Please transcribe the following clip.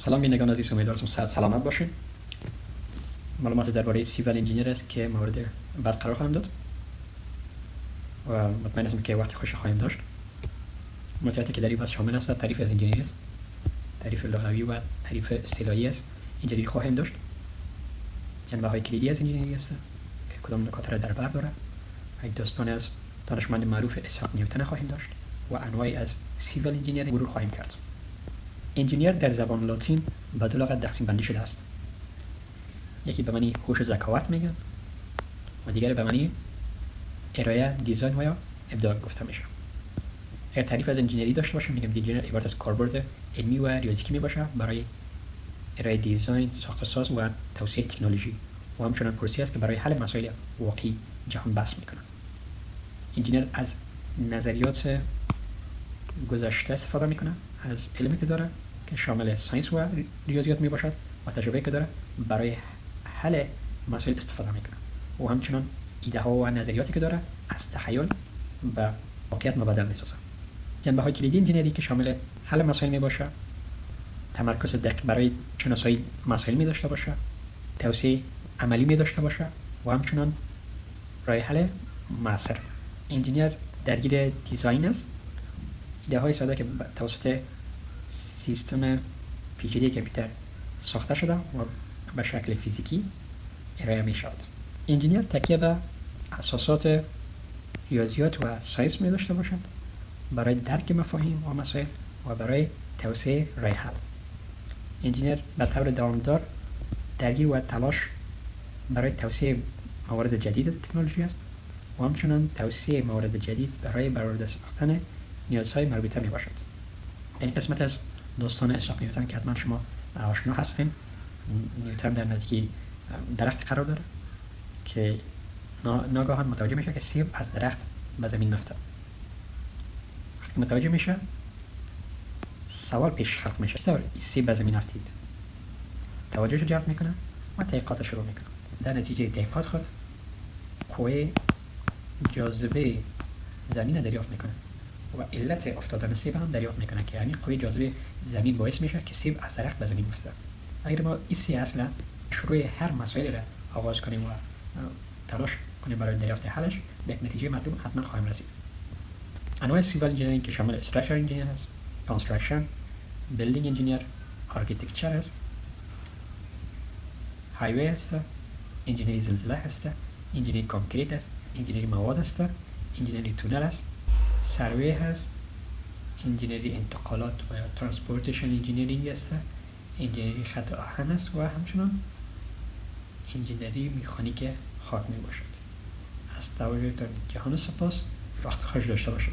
سلام بینندگان عزیز، امیدوارم صحت سلامت باشید. معلومات درباره سیول انجینیر است که مورد بحث قرار خواهم داد و مطمئن هستم که وقت خوش خواهیم داشت. مطالعاتی که در این بحث شامل است تعریف از انجینری است، تعریف لغوی و تعریف اصطلاحی است. انجینری خواهیم داشت. جنبه‌های کلیدی از انجینری است که کدام نکات را در بر دارد. یک داستان از دانشمند معروف اسحاق نیوتن خواهیم داشت و انواعی از سیول انجینیر مرور خواهیم کرد. انجینیر در زبان لاتین به دو لغت تقسیم بندی شده است. یکی به معنی هوش و ذکاوت میگن و دیگری به معنی ارائه، دیزاین و یا ابداع گفته میشه. اگر تعریف از انجینری داشته باشیم میگم انجینیر عبارت از کاربرد علمی و ریاضیکی میباشه برای ارائه دیزاین، ساخت و ساز و توسعه تکنولوژی و همچنان پروسه‌ای است که برای حل مسائل واقعی جهان بحث میکنه. انجینیر از نظریات گذشته استفاده میکنه، از علمی که داره که شامل ساینس و ریاضیات میباشد و تجربه که داره برای حل مسائل استفاده میکنه و همچنان ایده ها و نظریاتی که داره از تخیل به واقعیت مبدل میسازه. جنبه های کلیدی انجینری که شامل حل مسائل میباشه، تمرکز دقیق برای شناسایی مسائل می داشته باشه، توسعه عملی می داشته باشه و همچنان راه حل مؤثر. انجینیر درگیر دیزاین است، ایده های ساده که توسط سیستم پیچیده کامپیوتر ساخته شده و به شکل فیزیکی ارائه می شود. انجینیر تکیه به اساسات ریاضیات و ساینس می داشته باشد برای درک مفاهیم و مسائل و برای توسعه راه حل. انجینیر به طور دوامدار درگیر و تلاش برای توسعه موارد جدید تکنولوژی است و همچنان توسعه موارد جدید برای برآورده ساختن نیازهای مربوطه می باشد. این قسمت از داستان اسحاق نیوتن که حتما شما آشنا هستین. نیوتن در نزدیکی درخت قرار داره که ناگهان متوجه میشه که سیب از درخت به زمین میفته. وقتی متوجه میشه سوال پیش خلق میشه: چطور این سیب به زمین افتید؟ توجهش جلب میکنه و تحقیقات شروع میکنه. در نتیجه تحقیقات خود قوه جاذبه زمین دریافت میکنه و علت افتادن سیب هم دریافت میکنه که یعنی قوه جاذبه زمین باعث میشه که سیب از درخت به زمین میفته. اگر ما این سه اصل شروع هر مسئله را آغاز کنیم و تلاش کنیم برای دریافت حلش، به یک نتیجه مطلوب حتما خواهیم رسید. انواع سیول انجینیرینگ که شامل استراکچر انجینیر است، کانستراکشن، بیلدینگ انجینیر، آرکیتکچر است، هایوی است، انجینیری زلزله است، انجینیری کانکریت است، انجینیری مواد است، انجینیری تونل است، سروی هست، انجینیری انتقالات و یا ترانسپورتیشن انجینیرینگ است، انجینیری خط آهن است و همچنان انجینیری مکانیک خاک می باشد. از توجهتان جهان سپاس. وقت خوش داشته باشید.